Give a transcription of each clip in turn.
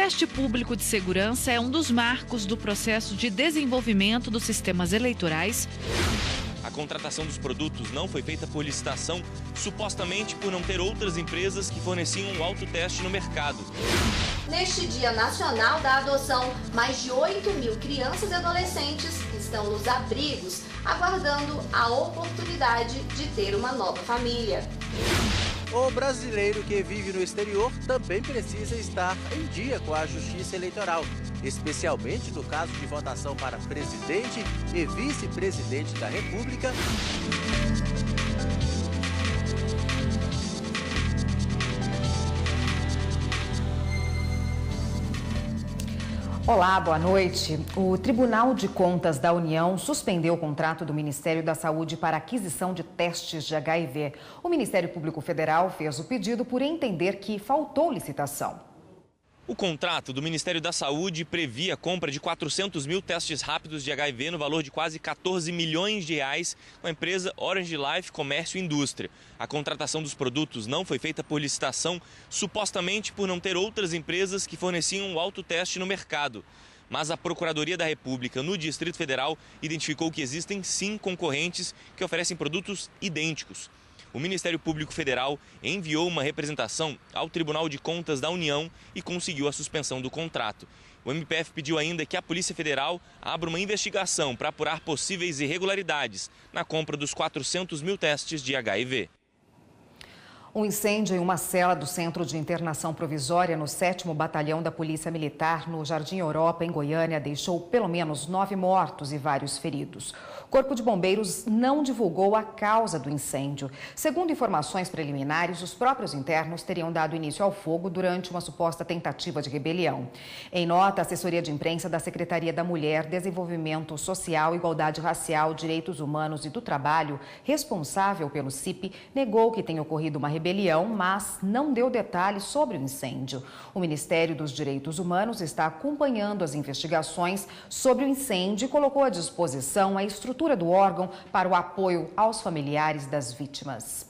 teste público de segurança é um dos marcos do processo de desenvolvimento dos sistemas eleitorais. A contratação dos produtos não foi feita por licitação, supostamente por não ter outras empresas que forneciam o autoteste no mercado. Neste Dia Nacional da Adoção, mais de 8.000 crianças e adolescentes estão nos abrigos, aguardando a oportunidade de ter uma nova família. O brasileiro que vive no exterior também precisa estar em dia com a Justiça Eleitoral, especialmente no caso de votação para presidente e vice-presidente da República. Olá, boa noite. O Tribunal de Contas da União suspendeu o contrato do Ministério da Saúde para aquisição de testes de HIV. O Ministério Público Federal fez o pedido por entender que faltou licitação. O contrato do Ministério da Saúde previa a compra de 400 mil testes rápidos de HIV no valor de quase 14 milhões de reais com a empresa Orange Life Comércio e Indústria. A contratação dos produtos não foi feita por licitação, supostamente por não ter outras empresas que forneciam o autoteste no mercado. Mas a Procuradoria da República no Distrito Federal identificou que existem sim concorrentes que oferecem produtos idênticos. O Ministério Público Federal enviou uma representação ao Tribunal de Contas da União e conseguiu a suspensão do contrato. O MPF pediu ainda que a Polícia Federal abra uma investigação para apurar possíveis irregularidades na compra dos 400 mil testes de HIV. Um incêndio em uma cela do Centro de Internação Provisória no 7º Batalhão da Polícia Militar, no Jardim Europa, em Goiânia, deixou pelo menos 9 mortos e vários feridos. O Corpo de Bombeiros não divulgou a causa do incêndio. Segundo informações preliminares, os próprios internos teriam dado início ao fogo durante uma suposta tentativa de rebelião. Em nota, a assessoria de imprensa da Secretaria da Mulher, Desenvolvimento Social, Igualdade Racial, Direitos Humanos e do Trabalho, responsável pelo CIP, negou que tenha ocorrido uma rebelião, mas não deu detalhes sobre o incêndio. O Ministério dos Direitos Humanos está acompanhando as investigações sobre o incêndio e colocou à disposição a estrutura do órgão para o apoio aos familiares das vítimas.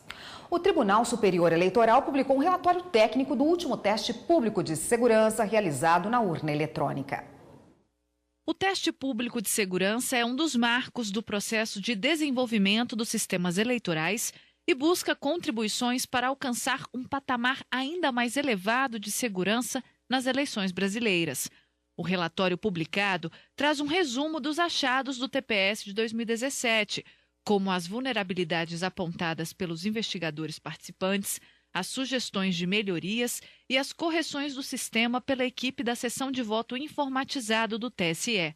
O Tribunal Superior Eleitoral publicou um relatório técnico do último teste público de segurança realizado na urna eletrônica. O teste público de segurança é um dos marcos do processo de desenvolvimento dos sistemas eleitorais e busca contribuições para alcançar um patamar ainda mais elevado de segurança nas eleições brasileiras. O relatório publicado traz um resumo dos achados do TPS de 2017, como as vulnerabilidades apontadas pelos investigadores participantes, as sugestões de melhorias e as correções do sistema pela equipe da seção de voto informatizado do TSE.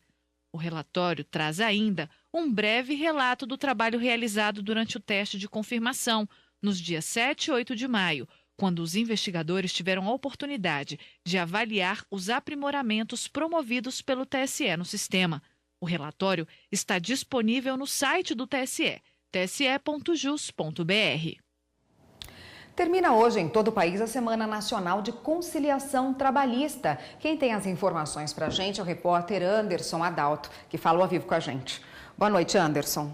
O relatório traz ainda um breve relato do trabalho realizado durante o teste de confirmação, nos dias 7 e 8 de maio, quando os investigadores tiveram a oportunidade de avaliar os aprimoramentos promovidos pelo TSE no sistema. O relatório está disponível no site do TSE, tse.jus.br. Termina hoje em todo o país a Semana Nacional de Conciliação Trabalhista. Quem tem as informações para a gente é o repórter Anderson Adalto, que falou ao vivo com a gente. Boa noite, Anderson.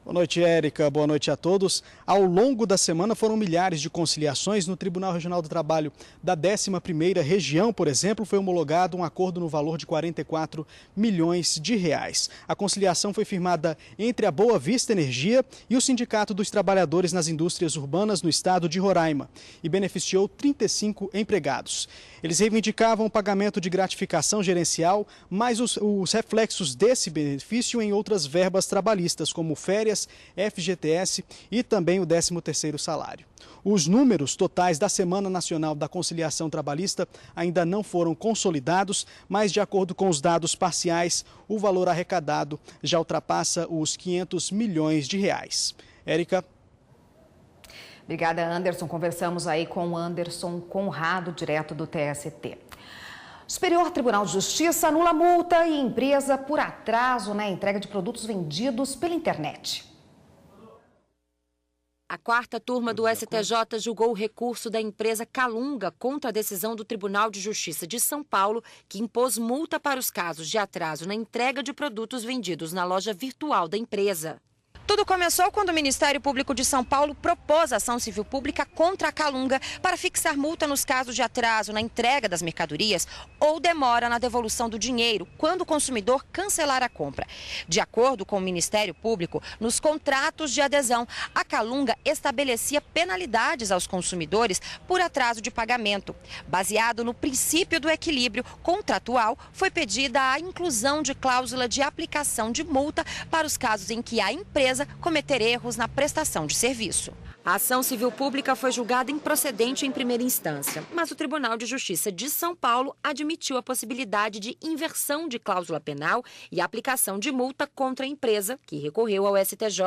Boa noite, Érica. Boa noite a todos. Ao longo da semana foram milhares de conciliações no Tribunal Regional do Trabalho da 11ª Região, por exemplo, foi homologado um acordo no valor de 44 milhões de reais. A conciliação foi firmada entre a Boa Vista Energia e o Sindicato dos Trabalhadores nas Indústrias Urbanas no estado de Roraima e beneficiou 35 empregados. Eles reivindicavam o pagamento de gratificação gerencial, mas os reflexos desse benefício em outras verbas trabalhistas, como férias, FGTS e também o 13º salário. Os números totais da Semana Nacional da Conciliação Trabalhista ainda não foram consolidados, mas de acordo com os dados parciais, o valor arrecadado já ultrapassa os 500 milhões de reais. Érica. Obrigada, Anderson. Conversamos aí com o Anderson Conrado, direto do TST. O Superior Tribunal de Justiça anula multa e empresa por atraso na entrega de produtos vendidos pela internet. A 4ª turma do STJ julgou o recurso da empresa Calunga contra a decisão do Tribunal de Justiça de São Paulo, que impôs multa para os casos de atraso na entrega de produtos vendidos na loja virtual da empresa. Tudo começou quando o Ministério Público de São Paulo propôs ação civil pública contra a Calunga para fixar multa nos casos de atraso na entrega das mercadorias ou demora na devolução do dinheiro, quando o consumidor cancelar a compra. De acordo com o Ministério Público, nos contratos de adesão, a Calunga estabelecia penalidades aos consumidores por atraso de pagamento. Baseado no princípio do equilíbrio contratual, foi pedida a inclusão de cláusula de aplicação de multa para os casos em que a empresa cometer erros na prestação de serviço. A ação civil pública foi julgada improcedente em primeira instância, mas o Tribunal de Justiça de São Paulo admitiu a possibilidade de inversão de cláusula penal e aplicação de multa contra a empresa, que recorreu ao STJ.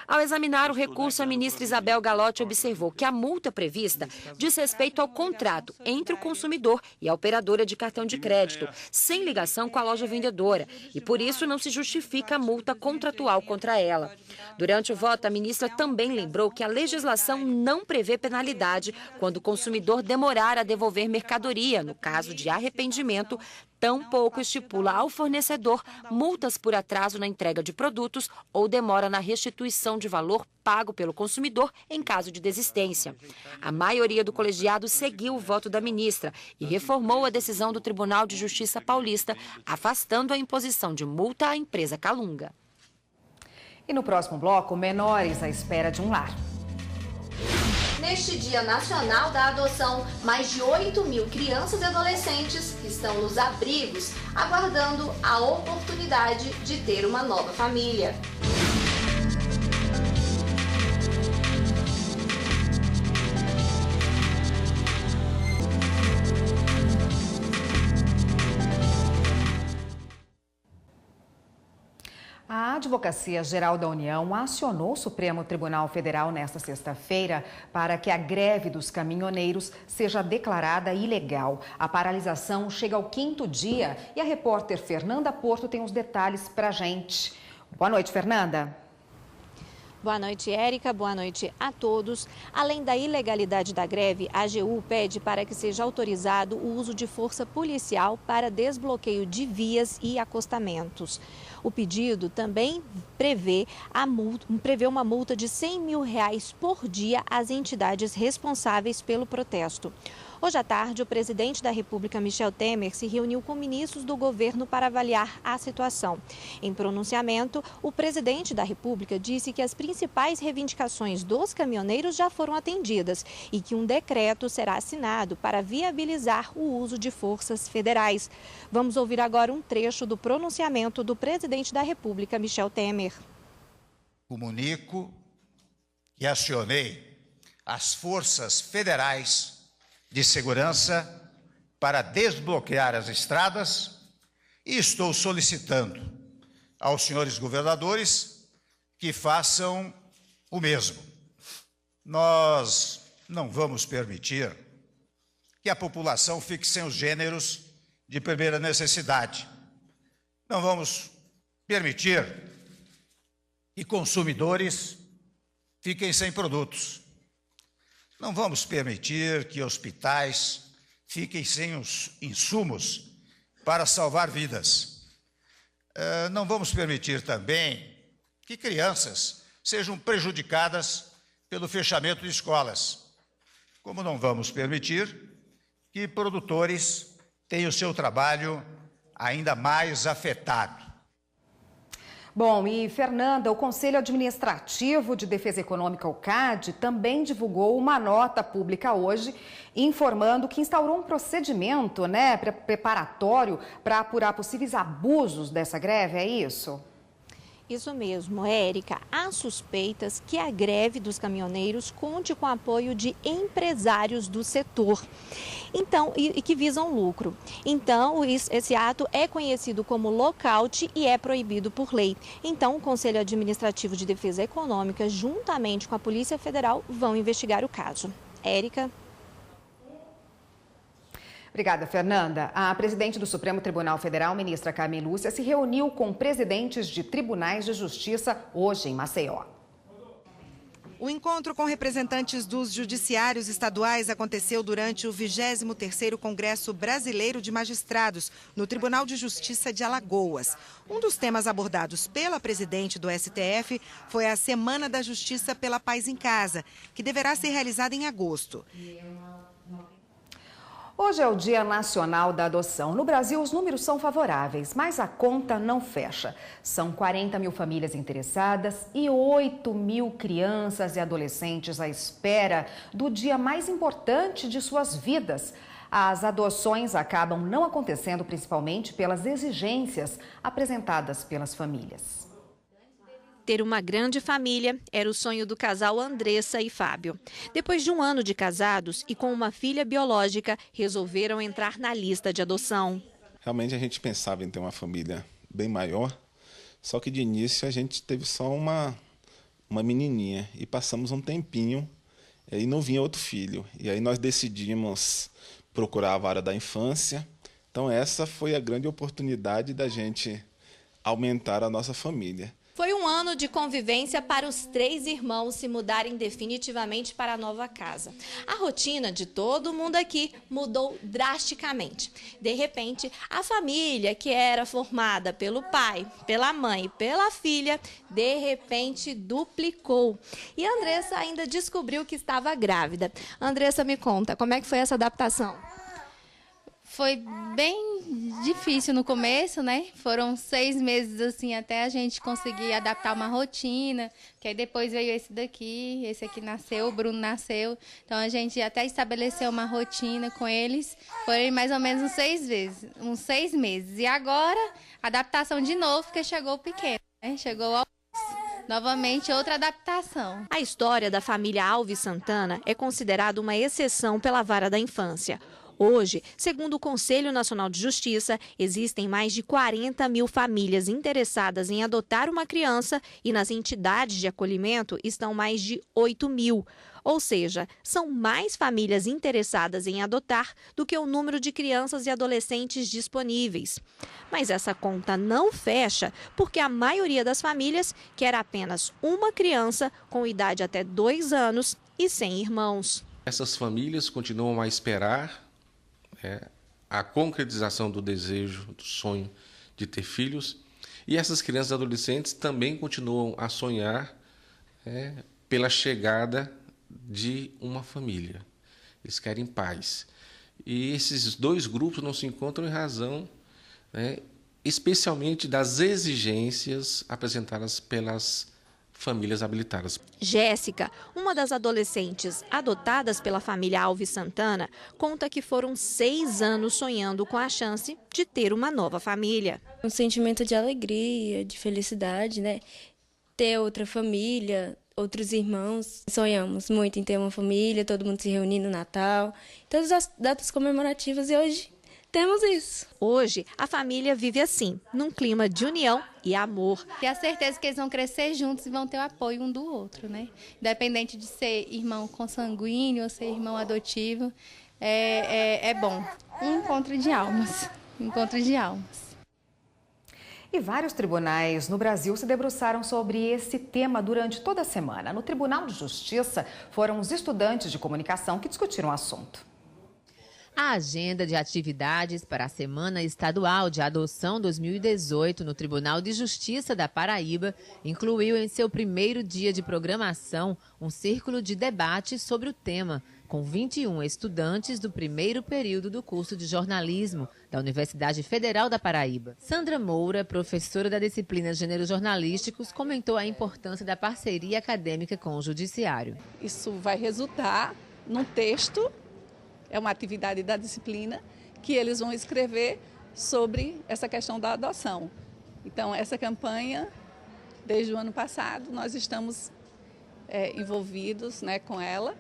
Ao examinar o recurso, a ministra Isabel Galotti observou que a multa prevista diz respeito ao contrato entre o consumidor e a operadora de cartão de crédito, sem ligação com a loja vendedora, e por isso não se justifica a multa contratual contra ela. Durante o voto, a ministra também lembrou que a legislação não prevê penalidade quando o consumidor demorar a devolver mercadoria, no caso de arrependimento, tampouco estipula ao fornecedor multas por atraso na entrega de produtos ou demora na restituição de valor pago pelo consumidor em caso de desistência. A maioria do colegiado seguiu o voto da ministra e reformou a decisão do Tribunal de Justiça Paulista, afastando a imposição de multa à empresa Calunga. E no próximo bloco, menores à espera de um lar. Neste Dia Nacional da Adoção, mais de 8.000 crianças e adolescentes estão nos abrigos, aguardando a oportunidade de ter uma nova família. A Advocacia Geral da União acionou o Supremo Tribunal Federal nesta sexta-feira para que a greve dos caminhoneiros seja declarada ilegal. A paralisação chega ao 5º dia e a repórter Fernanda Porto tem os detalhes para a gente. Boa noite, Fernanda. Boa noite, Érica. Boa noite a todos. Além da ilegalidade da greve, a AGU pede para que seja autorizado o uso de força policial para desbloqueio de vias e acostamentos. O pedido também prevê uma multa de R$100 mil por dia às entidades responsáveis pelo protesto. Hoje à tarde, o presidente da República, Michel Temer, se reuniu com ministros do governo para avaliar a situação. Em pronunciamento, o presidente da República disse que as principais reivindicações dos caminhoneiros já foram atendidas e que um decreto será assinado para viabilizar o uso de forças federais. Vamos ouvir agora um trecho do pronunciamento do presidente da República, Michel Temer. Comunico que acionei as forças federais de segurança para desbloquear as estradas e estou solicitando aos senhores governadores que façam o mesmo. Nós não vamos permitir que a população fique sem os gêneros de primeira necessidade. Não vamos permitir que consumidores fiquem sem produtos. Não vamos permitir que hospitais fiquem sem os insumos para salvar vidas. Não vamos permitir também que crianças sejam prejudicadas pelo fechamento de escolas. Como não vamos permitir que produtores tenham o seu trabalho ainda mais afetado. Bom, e Fernanda, o Conselho Administrativo de Defesa Econômica, o CAD, também divulgou uma nota pública hoje, informando que instaurou um procedimento, preparatório para apurar possíveis abusos dessa greve, é isso? Isso mesmo, Érica. Há suspeitas que a greve dos caminhoneiros conte com o apoio de empresários do setor, e que visam lucro. Então, esse ato é conhecido como lockout e é proibido por lei. Então, o Conselho Administrativo de Defesa Econômica, juntamente com a Polícia Federal, vão investigar o caso. Érica. Obrigada, Fernanda. A presidente do Supremo Tribunal Federal, ministra Carmen Lúcia, se reuniu com presidentes de tribunais de justiça hoje em Maceió. O encontro com representantes dos judiciários estaduais aconteceu durante o 23º Congresso Brasileiro de Magistrados, no Tribunal de Justiça de Alagoas. Um dos temas abordados pela presidente do STF foi a Semana da Justiça pela Paz em Casa, que deverá ser realizada em agosto. Hoje é o Dia Nacional da Adoção. No Brasil, os números são favoráveis, mas a conta não fecha. São 40 mil famílias interessadas e 8 mil crianças e adolescentes à espera do dia mais importante de suas vidas. As adoções acabam não acontecendo principalmente pelas exigências apresentadas pelas famílias. Ter uma grande família era o sonho do casal Andressa e Fábio. Depois de um ano de casados e com uma filha biológica, resolveram entrar na lista de adoção. Realmente a gente pensava em ter uma família bem maior, só que de início a gente teve só uma menininha e passamos um tempinho e não vinha outro filho. E aí nós decidimos procurar a vara da infância. Então essa foi a grande oportunidade da gente aumentar a nossa família. Foi um ano de convivência para os 3 irmãos se mudarem definitivamente para a nova casa. A rotina de todo mundo aqui mudou drasticamente. De repente, a família, que era formada pelo pai, pela mãe e pela filha, de repente duplicou. E a Andressa ainda descobriu que estava grávida. Andressa, me conta, como é que foi essa adaptação? Foi bem difícil no começo, né? Foram 6 meses assim até a gente conseguir adaptar uma rotina, que aí depois veio esse aqui nasceu, o Bruno nasceu. Então a gente até estabeleceu uma rotina com eles, foram mais ou menos uns 6 meses. E agora, adaptação de novo, porque chegou o pequeno, né? Chegou ao novamente outra adaptação. A história da família Alves Santana é considerada uma exceção pela vara da infância. Hoje, segundo o Conselho Nacional de Justiça, existem mais de 40 mil famílias interessadas em adotar uma criança e nas entidades de acolhimento estão mais de 8 mil. Ou seja, são mais famílias interessadas em adotar do que o número de crianças e adolescentes disponíveis. Mas essa conta não fecha porque a maioria das famílias quer apenas uma criança com idade até 2 anos e sem irmãos. Essas famílias continuam a esperar a concretização do desejo, do sonho de ter filhos. E essas crianças e adolescentes também continuam a sonhar pela chegada de uma família. Eles querem paz. E esses 2 grupos não se encontram em razão, especialmente das exigências apresentadas pelas famílias habilitadas. Jéssica, uma das adolescentes adotadas pela família Alves Santana, conta que foram 6 anos sonhando com a chance de ter uma nova família. Um sentimento de alegria, de felicidade, né? Ter outra família, outros irmãos. Sonhamos muito em ter uma família, todo mundo se reunir no Natal, todas as datas comemorativas, e hoje temos isso. Hoje, a família vive assim, num clima de união e amor. E a certeza que eles vão crescer juntos e vão ter o apoio um do outro, né? Independente de ser irmão consanguíneo ou ser irmão adotivo, é bom. Um encontro de almas. Encontro de almas. E vários tribunais no Brasil se debruçaram sobre esse tema durante toda a semana. No Tribunal de Justiça, foram os estudantes de comunicação que discutiram o assunto. A agenda de atividades para a Semana Estadual de Adoção 2018 no Tribunal de Justiça da Paraíba incluiu em seu primeiro dia de programação um círculo de debate sobre o tema, com 21 estudantes do primeiro período do curso de jornalismo da Universidade Federal da Paraíba. Sandra Moura, professora da disciplina Gêneros Jornalísticos, comentou a importância da parceria acadêmica com o Judiciário. Isso vai resultar num texto. É uma atividade da disciplina que eles vão escrever sobre essa questão da adoção. Então, essa campanha, desde o ano passado, nós estamos envolvidos com ela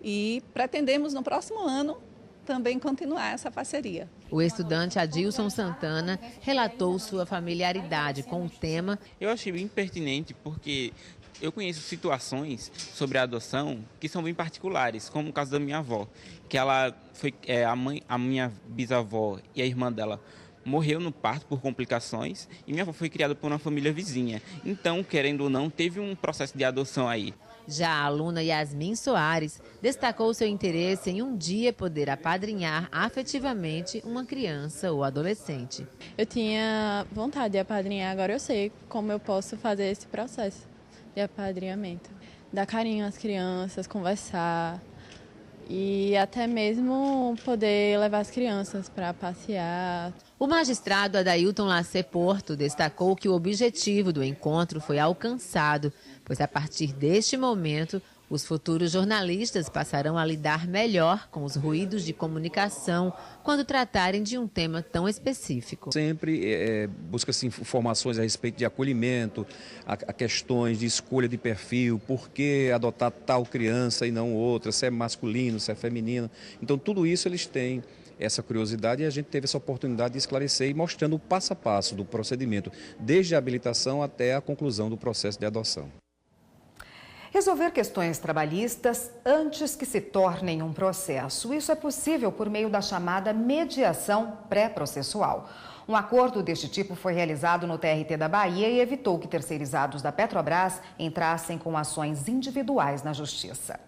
e pretendemos, no próximo ano, também continuar essa parceria. O estudante Adilson Santana relatou sua familiaridade com o tema. Eu achei bem pertinente porque eu conheço situações sobre a adoção que são bem particulares, como o caso da minha avó, que ela foi a minha bisavó e a irmã dela morreu no parto por complicações e minha avó foi criada por uma família vizinha. Então, querendo ou não, teve um processo de adoção aí. Já a aluna Yasmin Soares destacou seu interesse em um dia poder apadrinhar afetivamente uma criança ou adolescente. Eu tinha vontade de apadrinhar, agora eu sei como eu posso fazer esse processo de apadrinhamento. Dar carinho às crianças, conversar e até mesmo poder levar as crianças para passear. O magistrado Adailton Lacê Porto destacou que o objetivo do encontro foi alcançado, pois a partir deste momento, os futuros jornalistas passarão a lidar melhor com os ruídos de comunicação quando tratarem de um tema tão específico. Sempre busca-se informações a respeito de acolhimento, a questões de escolha de perfil, por que adotar tal criança e não outra, se é masculino, se é feminino. Então, tudo isso eles têm essa curiosidade e a gente teve essa oportunidade de esclarecer e mostrando o passo a passo do procedimento, desde a habilitação até a conclusão do processo de adoção. Resolver questões trabalhistas antes que se tornem um processo. Isso é possível por meio da chamada mediação pré-processual. Um acordo deste tipo foi realizado no TRT da Bahia e evitou que terceirizados da Petrobras entrassem com ações individuais na Justiça.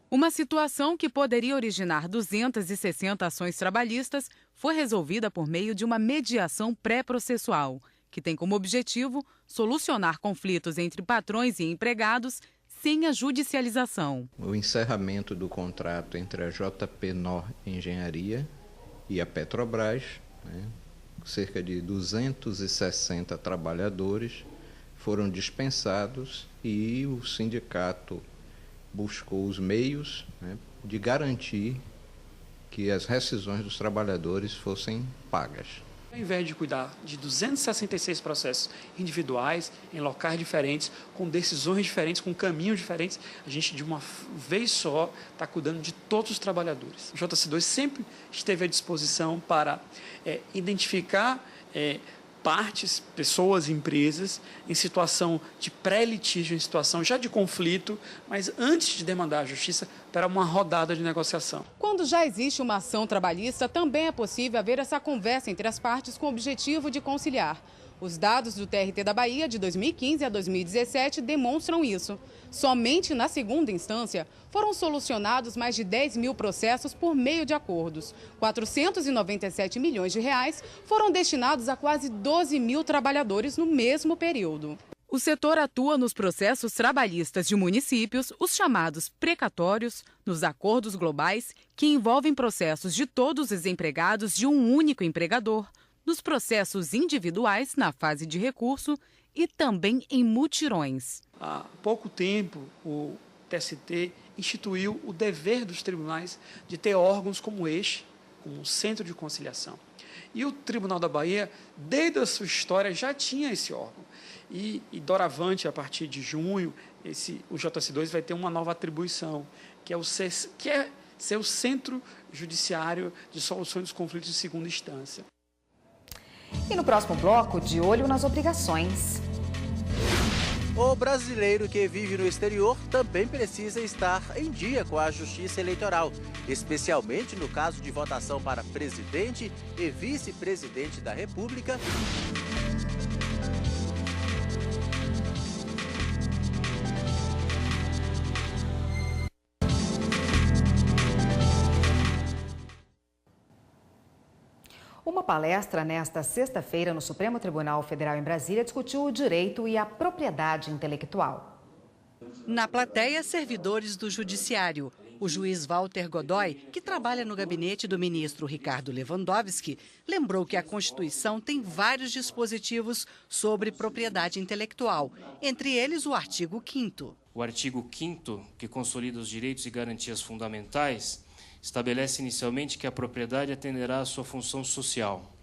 Uma situação que poderia originar 260 ações trabalhistas foi resolvida por meio de uma mediação pré-processual, que tem como objetivo solucionar conflitos entre patrões e empregados sem a judicialização. O encerramento do contrato entre a JP Nor Engenharia e a Petrobras, cerca de 260 trabalhadores foram dispensados e o sindicato buscou os meios de garantir que as rescisões dos trabalhadores fossem pagas. Ao invés de cuidar de 266 processos individuais, em locais diferentes, com decisões diferentes, com caminhos diferentes, a gente de uma vez só está cuidando de todos os trabalhadores. O JC2 sempre esteve à disposição para identificar partes, pessoas, empresas, em situação de pré-litígio, em situação já de conflito, mas antes de demandar a justiça, para uma rodada de negociação. Quando já existe uma ação trabalhista, também é possível haver essa conversa entre as partes com o objetivo de conciliar. Os dados do TRT da Bahia de 2015 a 2017 demonstram isso. Somente na segunda instância foram solucionados mais de 10 mil processos por meio de acordos. 497 milhões de reais foram destinados a quase 12 mil trabalhadores no mesmo período. O setor atua nos processos trabalhistas de municípios, os chamados precatórios, nos acordos globais, que envolvem processos de todos os empregados de um único empregador, nos processos individuais na fase de recurso e também em mutirões. Há pouco tempo, o TST instituiu o dever dos tribunais de ter órgãos como este, como o Centro de Conciliação. E o Tribunal da Bahia, desde a sua história, já tinha esse órgão. E doravante, a partir de junho, o JC2 vai ter uma nova atribuição, que é ser o Centro Judiciário de Soluções dos Conflitos de Segunda Instância. E no próximo bloco, de olho nas obrigações. O brasileiro que vive no exterior também precisa estar em dia com a Justiça Eleitoral, especialmente no caso de votação para presidente e vice-presidente da República. Uma palestra nesta sexta-feira no Supremo Tribunal Federal em Brasília discutiu o direito e a propriedade intelectual. Na plateia, servidores do Judiciário. O juiz Walter Godoy, que trabalha no gabinete do ministro Ricardo Lewandowski, lembrou que a Constituição tem vários dispositivos sobre propriedade intelectual, entre eles o artigo 5º. O artigo 5º, que consolida os direitos e garantias fundamentais, estabelece inicialmente que a propriedade atenderá à sua função social.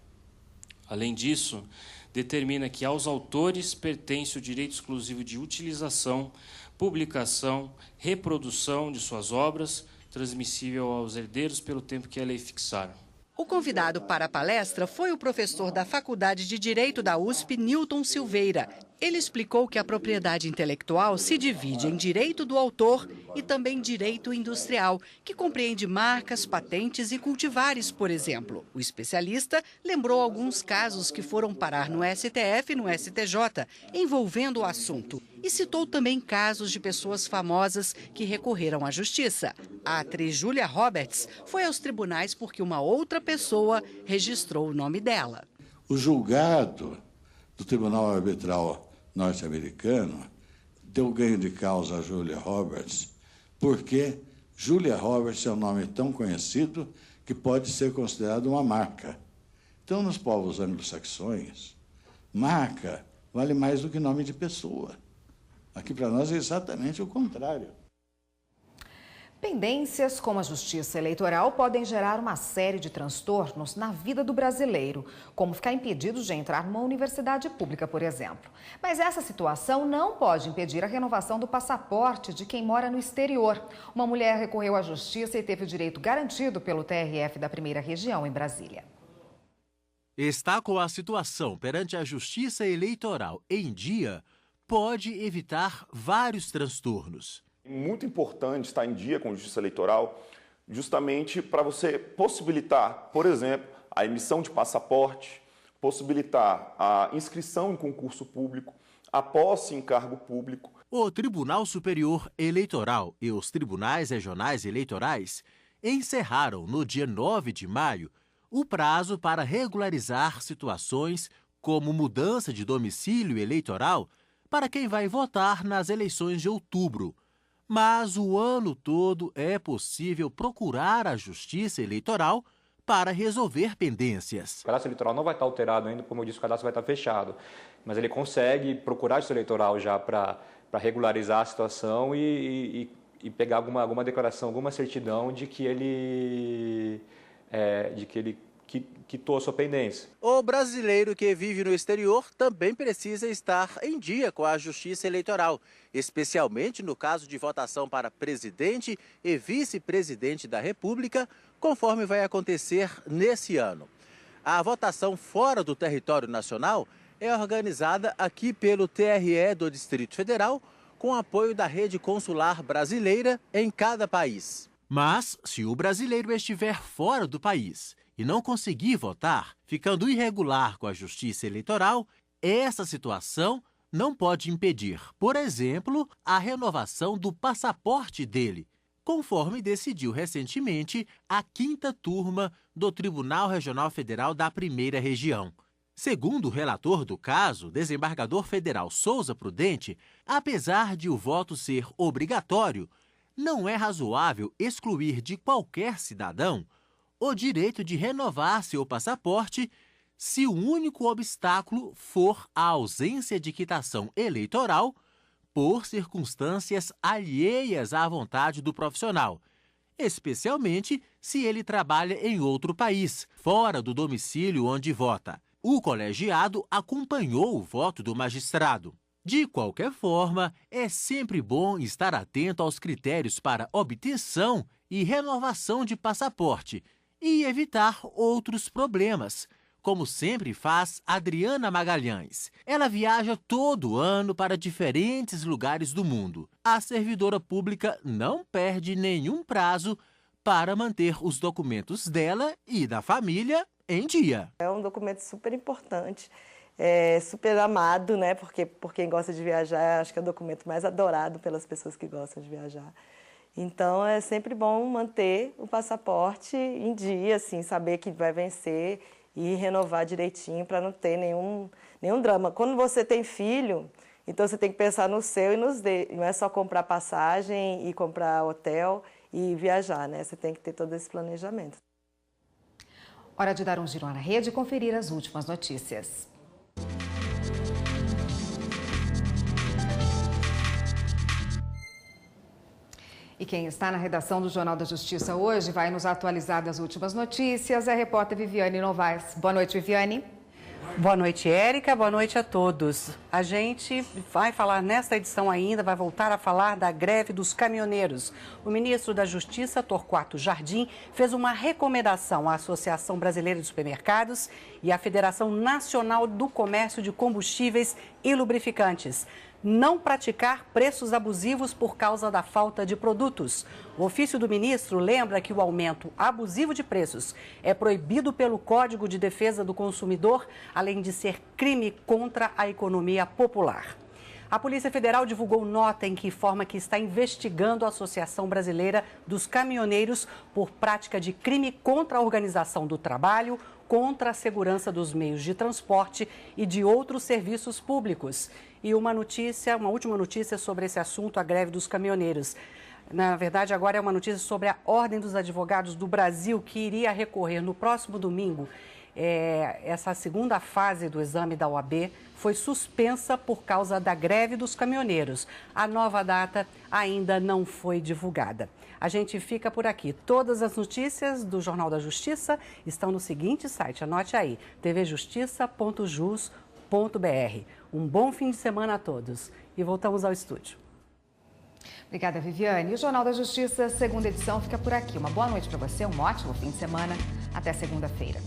Além disso, determina que aos autores pertence o direito exclusivo de utilização, publicação, reprodução de suas obras, transmissível aos herdeiros pelo tempo que a lei fixar. O convidado para a palestra foi o professor da Faculdade de Direito da USP, Newton Silveira. Ele explicou que a propriedade intelectual se divide em direito do autor e também direito industrial, que compreende marcas, patentes e cultivares, por exemplo. O especialista lembrou alguns casos que foram parar no STF e no STJ, envolvendo o assunto. E citou também casos de pessoas famosas que recorreram à justiça. A atriz Julia Roberts foi aos tribunais porque uma outra pessoa registrou o nome dela. O julgado do Tribunal Arbitral norte-americano deu ganho de causa a Julia Roberts, porque Julia Roberts é um nome tão conhecido que pode ser considerado uma marca. Então, nos povos anglo-saxões, marca vale mais do que nome de pessoa. Aqui para nós é exatamente o contrário. Pendências como a justiça eleitoral podem gerar uma série de transtornos na vida do brasileiro, como ficar impedido de entrar numa universidade pública, por exemplo. Mas essa situação não pode impedir a renovação do passaporte de quem mora no exterior. Uma mulher recorreu à justiça e teve o direito garantido pelo TRF da Primeira Região, em Brasília. Estar com a situação perante a Justiça Eleitoral em dia pode evitar vários transtornos. Muito importante estar em dia com a Justiça Eleitoral, justamente para você possibilitar, por exemplo, a emissão de passaporte, possibilitar a inscrição em concurso público, a posse em cargo público. O Tribunal Superior Eleitoral e os Tribunais Regionais Eleitorais encerraram no dia 9 de maio o prazo para regularizar situações como mudança de domicílio eleitoral para quem vai votar nas eleições de outubro. Mas o ano todo é possível procurar a Justiça Eleitoral para resolver pendências. O cadastro eleitoral não vai estar alterado ainda, como eu disse, o cadastro vai estar fechado. Mas ele consegue procurar a Justiça Eleitoral já para regularizar a situação e pegar alguma declaração, alguma certidão de que ele quitou a sua pendência. O brasileiro que vive no exterior também precisa estar em dia com a Justiça Eleitoral, especialmente no caso de votação para presidente e vice-presidente da República, conforme vai acontecer nesse ano. A votação fora do território nacional é organizada aqui pelo TRE do Distrito Federal, com apoio da rede consular brasileira em cada país. Mas, se o brasileiro estiver fora do país e não conseguir votar, ficando irregular com a Justiça Eleitoral, essa situação não pode impedir, por exemplo, a renovação do passaporte dele, conforme decidiu recentemente a 5ª turma do Tribunal Regional Federal da Primeira Região. Segundo o relator do caso, desembargador federal Souza Prudente, apesar de o voto ser obrigatório, não é razoável excluir de qualquer cidadão o direito de renovar seu passaporte se o único obstáculo for a ausência de quitação eleitoral por circunstâncias alheias à vontade do profissional, especialmente se ele trabalha em outro país, fora do domicílio onde vota. O colegiado acompanhou o voto do magistrado. De qualquer forma, é sempre bom estar atento aos critérios para obtenção e renovação de passaporte e evitar outros problemas, como sempre faz Adriana Magalhães. Ela viaja todo ano para diferentes lugares do mundo. A servidora pública não perde nenhum prazo para manter os documentos dela e da família em dia. É um documento super importante, super amado, né? Porque por quem gosta de viajar, acho que é o documento mais adorado pelas pessoas que gostam de viajar. Então, é sempre bom manter o passaporte em dia, assim, saber que vai vencer e renovar direitinho para não ter nenhum drama. Quando você tem filho, então você tem que pensar no seu e nos dele. Não é só comprar passagem e comprar hotel e viajar, né? Você tem que ter todo esse planejamento. Hora de dar um giro na rede e conferir as últimas notícias. E quem está na redação do Jornal da Justiça hoje vai nos atualizar das últimas notícias é a repórter Viviane Novaes. Boa noite, Viviane. Boa noite, Érica. Boa noite a todos. A gente vai falar nesta edição ainda, vai voltar a falar da greve dos caminhoneiros. O ministro da Justiça, Torquato Jardim, fez uma recomendação à Associação Brasileira de Supermercados e à Federação Nacional do Comércio de Combustíveis e Lubrificantes. Não praticar preços abusivos por causa da falta de produtos. O ofício do ministro lembra que o aumento abusivo de preços é proibido pelo Código de Defesa do Consumidor, além de ser crime contra a economia popular. A Polícia Federal divulgou nota em que informa que está investigando a Associação Brasileira dos Caminhoneiros por prática de crime contra a organização do trabalho, contra a segurança dos meios de transporte e de outros serviços públicos. E uma última notícia sobre esse assunto, a greve dos caminhoneiros. Na verdade, agora é uma notícia sobre a Ordem dos Advogados do Brasil, que iria recorrer no próximo domingo. Essa segunda fase do exame da OAB foi suspensa por causa da greve dos caminhoneiros. A nova data ainda não foi divulgada. A gente fica por aqui. Todas as notícias do Jornal da Justiça estão no seguinte site, anote aí, tvjustiça.jus.br. Um bom fim de semana a todos e voltamos ao estúdio. Obrigada, Viviane. O Jornal da Justiça, segunda edição, fica por aqui. Uma boa noite para você, um ótimo fim de semana. Até segunda-feira.